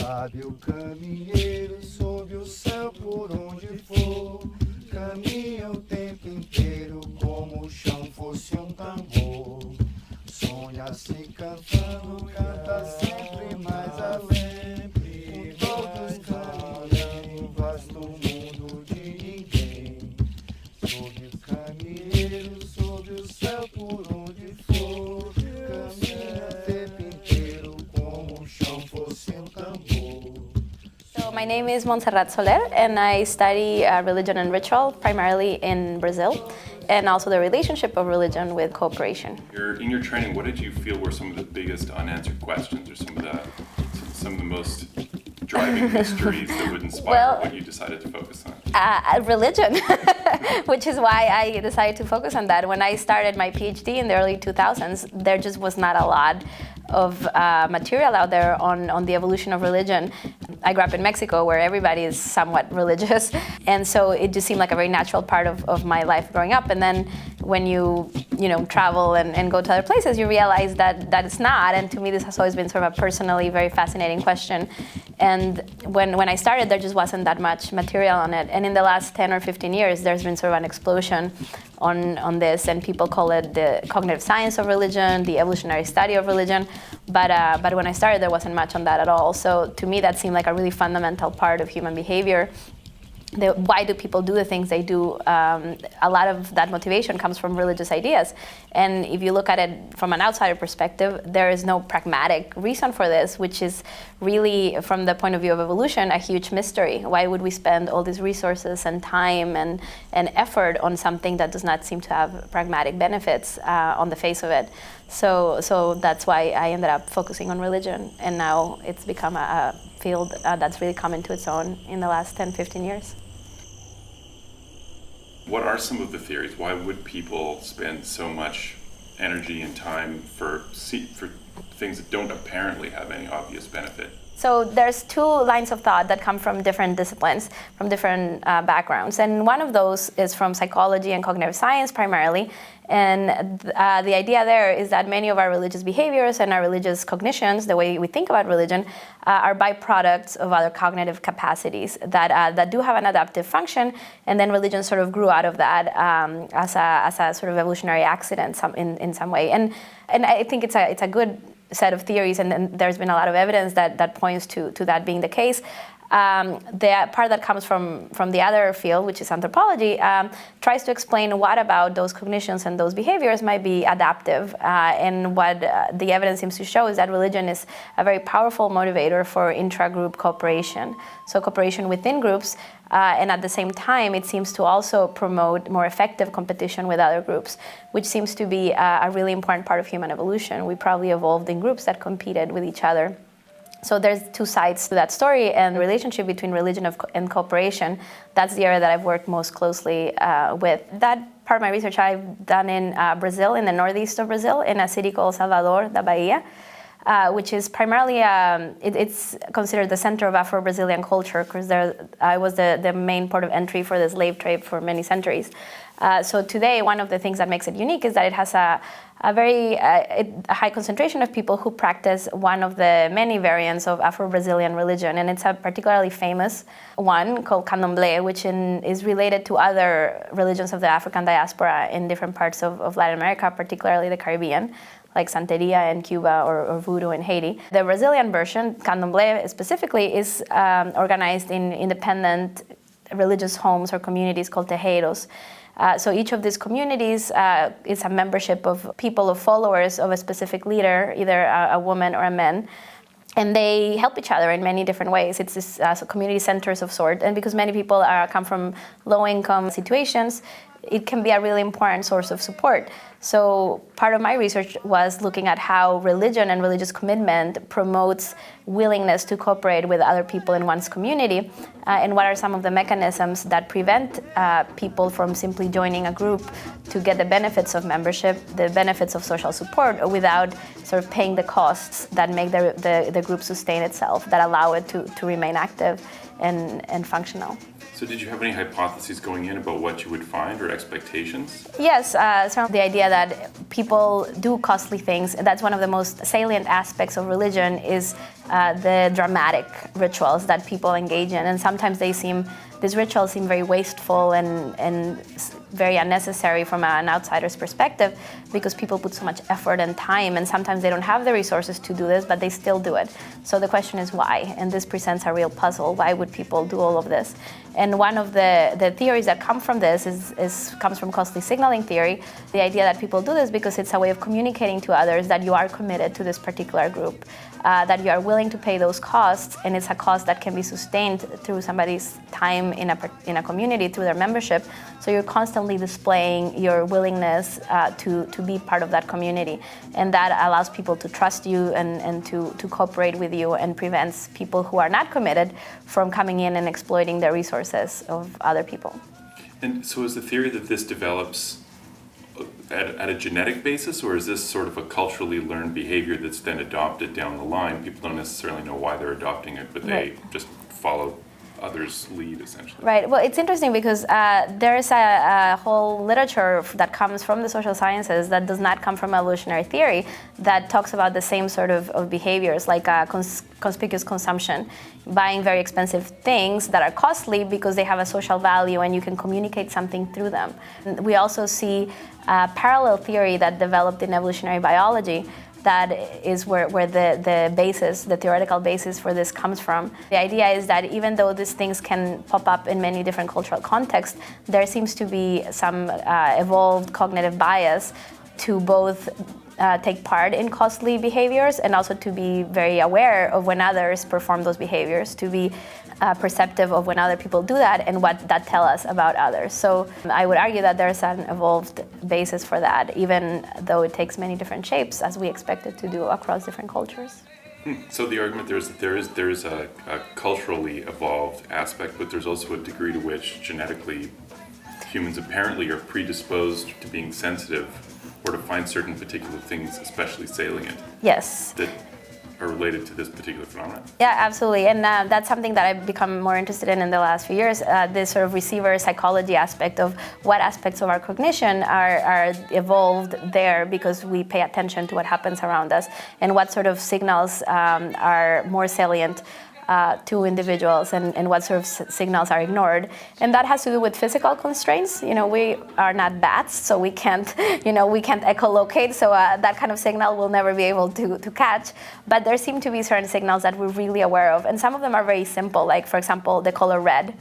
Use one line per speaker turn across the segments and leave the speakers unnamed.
Sabe o caminheiro sob o céu por onde for, caminha o tempo inteiro como o chão fosse um tambor. Sonha se cantando, canta sempre mais além, com todos caminhando, vasto mundo de ninguém. Sob o caminheiro, sob o céu por onde for, caminha o tempo inteiro como o chão fosse um tambor.
So my name is Montserrat Soler, and I study religion and ritual, primarily in Brazil, and also the relationship of religion with cooperation.
In your training, what did you feel were some of the biggest unanswered questions, or some of the most driving mysteries that would inspire what you decided to focus on?
Religion, which is why I decided to focus on that. When I started my PhD in the early 2000s, there just was not a lot of material out there on the evolution of religion. I grew up in Mexico, where everybody is somewhat religious, and so it just seemed like a very natural part of my life growing up. And then when you travel and go to other places, you realize that it's not. And to me, this has always been sort of a personally very fascinating question. And when I started, there just wasn't that much material on it. And in the last 10 or 15 years, there's been sort of an explosion on this, and people call it the cognitive science of religion, the evolutionary study of religion. But when I started, there wasn't much on that at all. So to me, that seemed like a really fundamental part of human behavior. Why do people do the things they do? A lot of that motivation comes from religious ideas. And if you look at it from an outsider perspective, there is no pragmatic reason for this, which is really, from the point of view of evolution, a huge mystery. Why would we spend all these resources and time and effort on something that does not seem to have pragmatic benefits on the face of it? So that's why I ended up focusing on religion. And now it's become a field that's really come into its own in the last 10, 15 years.
What are some of the theories? Why would people spend so much energy and time for things that don't apparently have any obvious benefit?
So there's two lines of thought that come from different disciplines, from different backgrounds. And one of those is from psychology and cognitive science primarily. And the idea there is that many of our religious behaviors and our religious cognitions, the way we think about religion, are byproducts of other cognitive capacities that do have an adaptive function. And then religion sort of grew out of that as a sort of evolutionary accident in some way. And I think it's a good set of theories, and there's been a lot of evidence that points to that being the case. The part that comes from the other field, which is anthropology, tries to explain what about those cognitions and those behaviors might be adaptive. And what the evidence seems to show is that religion is a very powerful motivator for intra-group cooperation. So cooperation within groups, and at the same time, it seems to also promote more effective competition with other groups, which seems to be a really important part of human evolution. We probably evolved in groups that competed with each other. So there's two sides to that story, and the relationship between religion and cooperation, that's the area that I've worked most closely with. That part of my research I've done in Brazil, in the northeast of Brazil, in a city called Salvador da Bahia, which is primarily, it's considered the center of Afro-Brazilian culture, because I was the main port of entry for the slave trade for many centuries. So today, one of the things that makes it unique is that it has a very high concentration of people who practice one of the many variants of Afro-Brazilian religion, and it's a particularly famous one called Candomblé, which is related to other religions of the African diaspora in different parts of Latin America, particularly the Caribbean, like Santeria in Cuba or Voodoo in Haiti. The Brazilian version, Candomblé specifically, is organized in independent religious homes or communities called terreiros. So each of these communities is a membership of people, of followers of a specific leader, either a woman or a man, and they help each other in many different ways. It's this community centers of sort, and because many people come from low-income situations, it can be a really important source of support. So part of my research was looking at how religion and religious commitment promotes willingness to cooperate with other people in one's community, and what are some of the mechanisms that prevent people from simply joining a group to get the benefits of membership, the benefits of social support, without sort of paying the costs that make the group sustain itself, that allow it to remain active and functional.
So did you have any hypotheses going in about what you would find, or expectations?
Yes, so the idea that people do costly things, that's one of the most salient aspects of religion, is the dramatic rituals that people engage in. And sometimes these rituals seem very wasteful and very unnecessary from an outsider's perspective, because people put so much effort and time, and sometimes they don't have the resources to do this, but they still do it. So the question is why? And this presents a real puzzle. Why would people do all of this? And one of the theories that come from this comes from costly signaling theory, the idea that people do this because it's a way of communicating to others that you are committed to this particular group, that you are willing to pay those costs, and it's a cost that can be sustained through somebody's time in a community, through their membership. So you're constantly displaying your willingness to be part of that community. And that allows people to trust you and to cooperate with you, and prevents people who are not committed from coming in and exploiting the resources of other people.
And so is the theory that this develops at a genetic basis, or is this sort of a culturally learned behavior that's then adopted down the line? People don't necessarily know why they're adopting it, but they just follow others' lead, essentially.
Right. Well, it's interesting because there is a whole literature that comes from the social sciences that does not come from evolutionary theory, that talks about the same sort of behaviors, like conspicuous consumption, buying very expensive things that are costly because they have a social value and you can communicate something through them. We also see a parallel theory that developed in evolutionary biology, that is where the basis, the theoretical basis for this comes from. The idea is that even though these things can pop up in many different cultural contexts, there seems to be some evolved cognitive bias to both take part in costly behaviors and also to be very aware of when others perform those behaviors, to be perceptive of when other people do that and what that tells us about others. So I would argue that there's an evolved basis for that, even though it takes many different shapes, as we expect it to do across different cultures.
So the argument there is a culturally evolved aspect, but there's also a degree to which genetically humans apparently are predisposed to being sensitive or to find certain particular things especially salient.
Yes.
That are related to this particular phenomenon.
Yeah, absolutely. And that's something that I've become more interested in the last few years, this sort of receiver psychology aspect of what aspects of our cognition are evolved there because we pay attention to what happens around us, and what sort of signals are more salient to individuals, and what sort of signals are ignored. And that has to do with physical constraints. We are not bats, so we can't echolocate, so that kind of signal we'll never be able to catch. But there seem to be certain signals that we're really aware of, and some of them are very simple, like, for example, the color red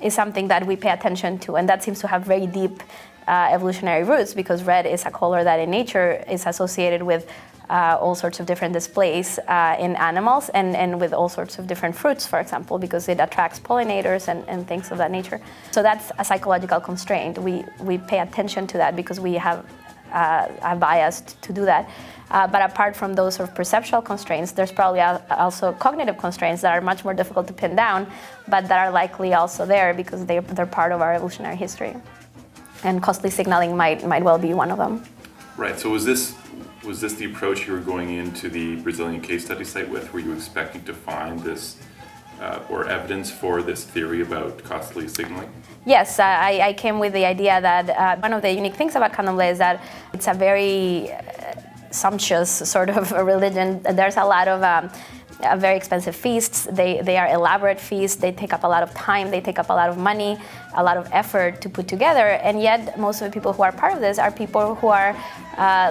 is something that we pay attention to, and that seems to have very deep evolutionary roots, because red is a color that in nature is associated with all sorts of different displays in animals, and with all sorts of different fruits, for example, because it attracts pollinators and things of that nature. So that's a psychological constraint. We pay attention to that because we have a bias to do that. But apart from those sort of perceptual constraints, there's probably also cognitive constraints that are much more difficult to pin down, but that are likely also there because they're part of our evolutionary history. And costly signaling might well be one of them.
Right. So was this the approach you were going into the Brazilian case study site with? Were you expecting to find this or evidence for this theory about costly signaling?
Yes, I came with the idea that one of the unique things about candomblé is that it's a very sumptuous sort of a religion. There's a lot of very expensive feasts. They are elaborate feasts. They take up a lot of time. They take up a lot of money, a lot of effort to put together. And yet, most of the people who are part of this are people who are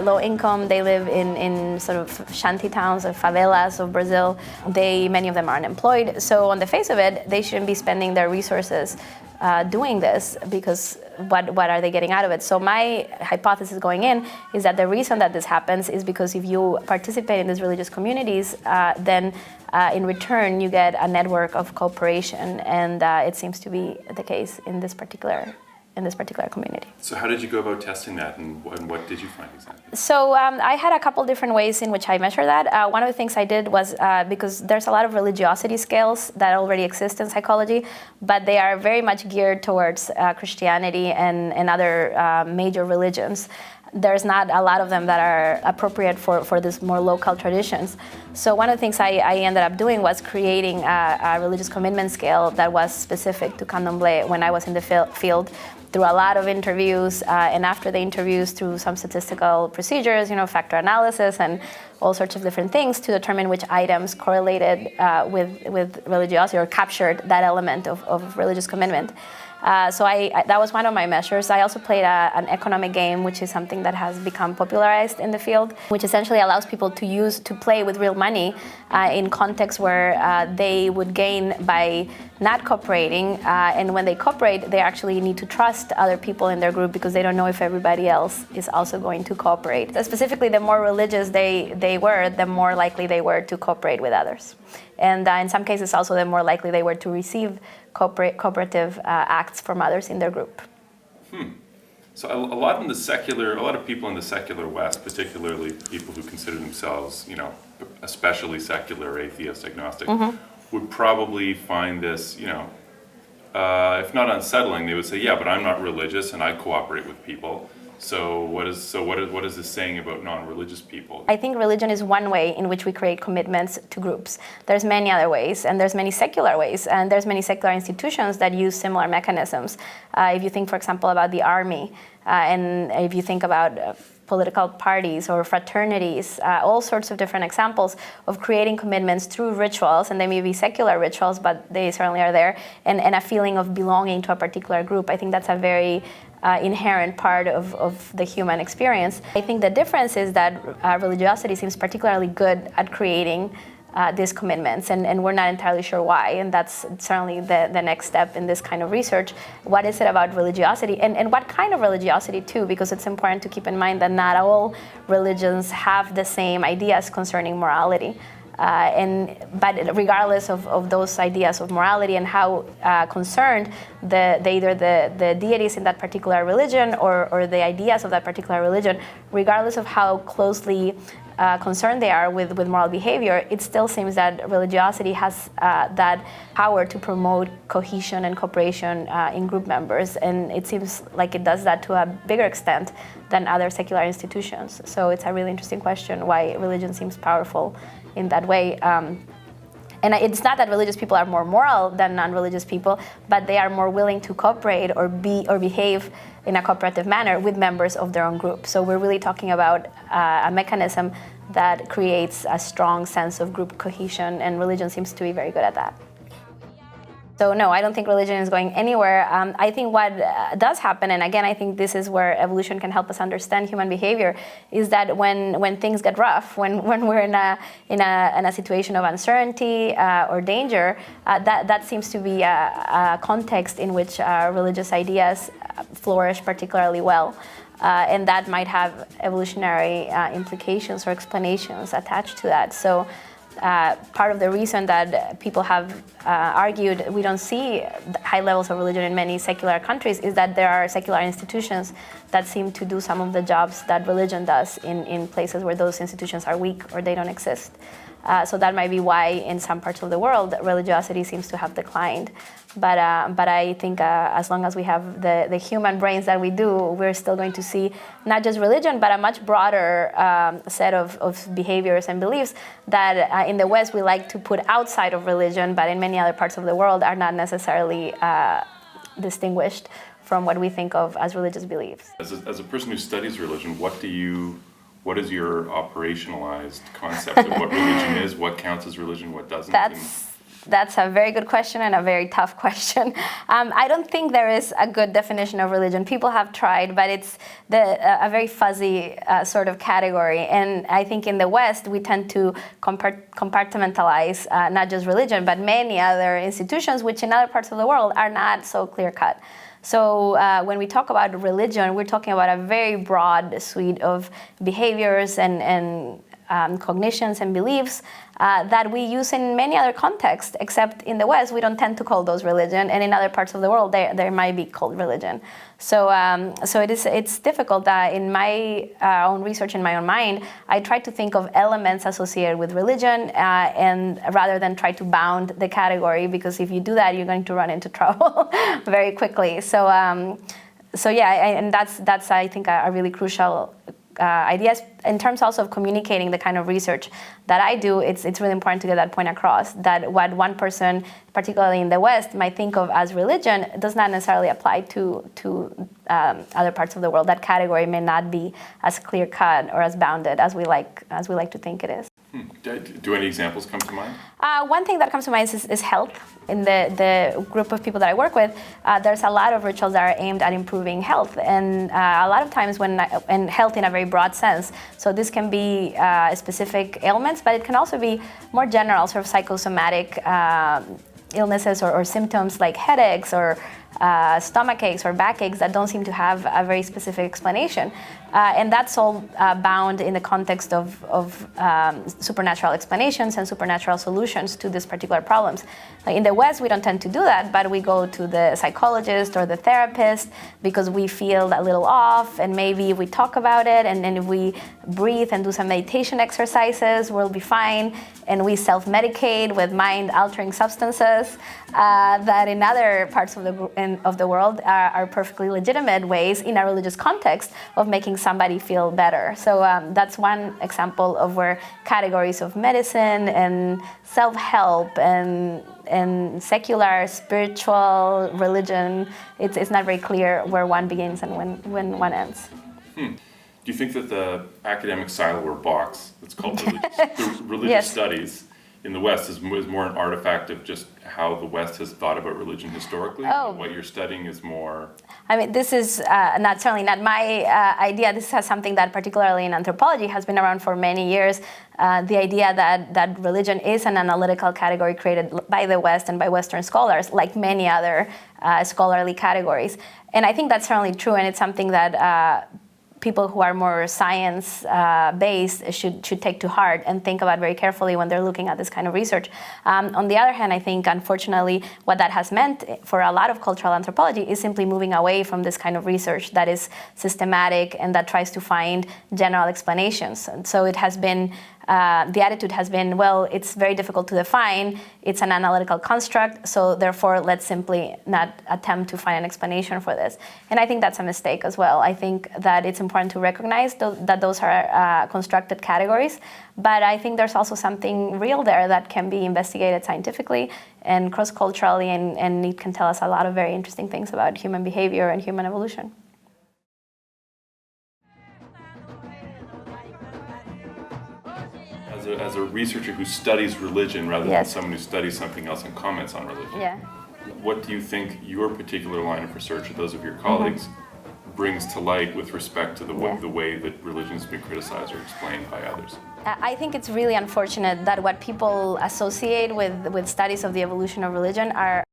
low income. They live in sort of shanty towns or favelas of Brazil. Many of them are unemployed. So on the face of it, they shouldn't be spending their resources doing this, because what are they getting out of it? So my hypothesis going in is that the reason that this happens is because if you participate in these religious communities, then in return you get a network of cooperation, and it seems to be the case in this particular community.
So how did you go about testing that, and what did you find exactly?
So I had a couple different ways in which I measure that. One of the things I did was, because there's a lot of religiosity scales that already exist in psychology, but they are very much geared towards Christianity and other major religions. There's not a lot of them that are appropriate for these more local traditions. So one of the things I ended up doing was creating a religious commitment scale that was specific to candomblé when I was in the field, through a lot of interviews, and after the interviews through some statistical procedures, factor analysis and all sorts of different things to determine which items correlated with religiosity or captured that element of religious commitment. So that was one of my measures. I also played an economic game, which is something that has become popularized in the field, which essentially allows people to play with real money in contexts where they would gain by not cooperating. And when they cooperate, they actually need to trust other people in their group because they don't know if everybody else is also going to cooperate. Specifically, the more religious they were, the more likely they were to cooperate with others. And in some cases, also, the more likely they were to receive cooperative acts from others in their group.
So a lot of people in the secular West, particularly people who consider themselves, especially secular, atheist, agnostic, would probably find this, if not unsettling, they would say, yeah, but I'm not religious and I cooperate with people. So what is this saying about non-religious people?
I think religion is one way in which we create commitments to groups. There's many other ways, and there's many secular ways, and there's many secular institutions that use similar mechanisms. If you think, for example, about the army, and if you think about political parties or fraternities, all sorts of different examples of creating commitments through rituals, and they may be secular rituals, but they certainly are there, and a feeling of belonging to a particular group. I think that's a very inherent part of the human experience. I think the difference is that religiosity seems particularly good at creating these commitments, and we're not entirely sure why, and that's certainly the next step in this kind of research. What is it about religiosity, and what kind of religiosity too, because it's important to keep in mind that not all religions have the same ideas concerning morality. But regardless of those ideas of morality and how concerned either the deities in that particular religion or the ideas of that particular religion, regardless of how closely concerned they are with moral behavior, it still seems that religiosity has that power to promote cohesion and cooperation in group members, and it seems like it does that to a bigger extent than other secular institutions. So it's a really interesting question why religion seems powerful in that way. And it's not that religious people are more moral than non-religious people, but they are more willing to cooperate or behave in a cooperative manner with members of their own group. So we're really talking about a mechanism that creates a strong sense of group cohesion, and religion seems to be very good at that. So no, I don't think religion is going anywhere. I think what does happen, and again, I think this is where evolution can help us understand human behavior, is that when things get rough, when we're in a situation of uncertainty or danger, that seems to be a context in which religious ideas flourish particularly well. And that might have evolutionary implications or explanations attached to that. So part of the reason that people have argued we don't see high levels of religion in many secular countries is that there are secular institutions that seem to do some of the jobs that religion does in places where those institutions are weak or they don't exist. So that might be why in some parts of the world religiosity seems to have declined. But I think as long as we have the human brains that we do, we're still going to see not just religion, but a much broader set of behaviors and beliefs that in the West we like to put outside of religion, but in many other parts of the world are not necessarily distinguished from what we think of as religious beliefs.
As a person who studies religion, what is your operationalized concept of what religion is? What counts as religion? What doesn't?
That's a very good question and a very tough question. I don't think there is a good definition of religion. People have tried, but it's a very fuzzy sort of category. And I think in the West, we tend to compartmentalize not just religion, but many other institutions, which in other parts of the world are not so clear-cut. So when we talk about religion, we're talking about a very broad suite of behaviors and cognitions and beliefs that we use in many other contexts, except in the West, we don't tend to call those religion, and in other parts of the world, they might be called religion. So it's difficult. In my own research, in my own mind, I try to think of elements associated with religion, and rather than try to bound the category, because if you do that, you're going to run into trouble very quickly. So yeah, and that's I think a really crucial ideas. In terms also of communicating the kind of research that I do, it's really important to get that point across, that what one person, particularly in the West, might think of as religion does not necessarily apply to other parts of the world. That category may not be as clear-cut or as bounded as we like to think it is.
Do any examples come to mind?
One thing that comes to mind is health. In the group of people that I work with, there's a lot of rituals that are aimed at improving health, and a lot of times and health in a very broad sense. So this can be specific ailments, but it can also be more general, sort of psychosomatic illnesses or symptoms like headaches or stomach aches or backaches that don't seem to have a very specific explanation. And that's all bound in the context of supernatural explanations and supernatural solutions to these particular problems. Like in the West, we don't tend to do that, but we go to the psychologist or the therapist because we feel a little off, and maybe if we talk about it and then if we breathe and do some meditation exercises, we'll be fine. And we self-medicate with mind-altering substances that in other parts of the world are perfectly legitimate ways in a religious context of making somebody feel better. So that's one example of where categories of medicine and self-help and secular, spiritual, religion, it's not very clear where one begins and when one ends.
Do you think that the academic silo or box that's called religious
Yes.
studies in the West is more an artifact of just how the West has thought about religion historically?
Oh.
What you're studying is more...
I mean, this is certainly not my idea. This has something that, particularly in anthropology, has been around for many years. The idea that religion is an analytical category created by the West and by Western scholars, like many other scholarly categories. And I think that's certainly true, and it's something that people who are more science-based should take to heart and think about very carefully when they're looking at this kind of research. On the other hand, I think, unfortunately, what that has meant for a lot of cultural anthropology is simply moving away from this kind of research that is systematic and that tries to find general explanations. And so it has been the attitude has been, well, it's very difficult to define, it's an analytical construct, so therefore let's simply not attempt to find an explanation for this. And I think that's a mistake as well. I think that it's important to recognize that those are constructed categories, but I think there's also something real there that can be investigated scientifically and cross-culturally, and it can tell us a lot of very interesting things about human behavior and human evolution.
As a researcher who studies religion rather
Yes.
than someone who studies something else and comments on religion,
Yeah.
what do you think your particular line of research, or those of your colleagues, brings to light with respect to the way that religion has been criticized or explained by others?
I think it's really unfortunate that what people associate with studies of the evolution of religion are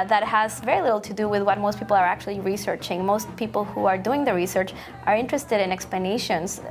that has very little to do with what most people are actually researching. Most people who are doing the research are interested in explanations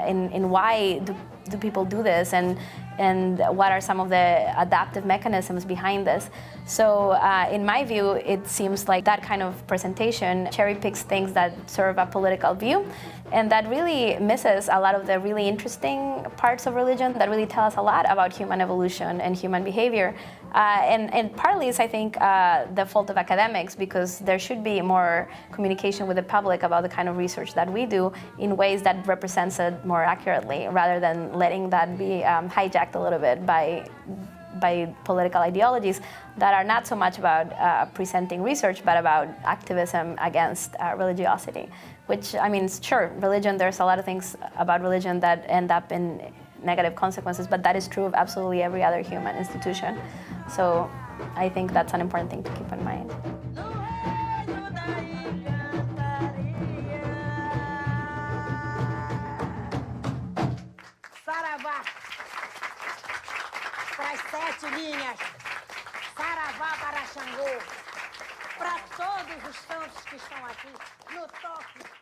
in why do people do this and what are some of the adaptive mechanisms behind this. So in my view, it seems like that kind of presentation cherry picks things that serve a political view, and that really misses a lot of the really interesting parts of religion that really tell us a lot about human evolution and human behavior. And partly is, I think, the fault of academics, because there should be more communication with the public about the kind of research that we do in ways that represents it more accurately, rather than letting that be hijacked a little bit by political ideologies that are not so much about presenting research, but about activism against religiosity. Which, I mean, sure, religion, there's a lot of things about religion that end up in negative consequences, but that is true of absolutely every other human institution. So I think that's an important thing to keep in mind.
Saravá, para as 7 linhas. Saravá para Xangô, para todos os santos que estão aqui no toque.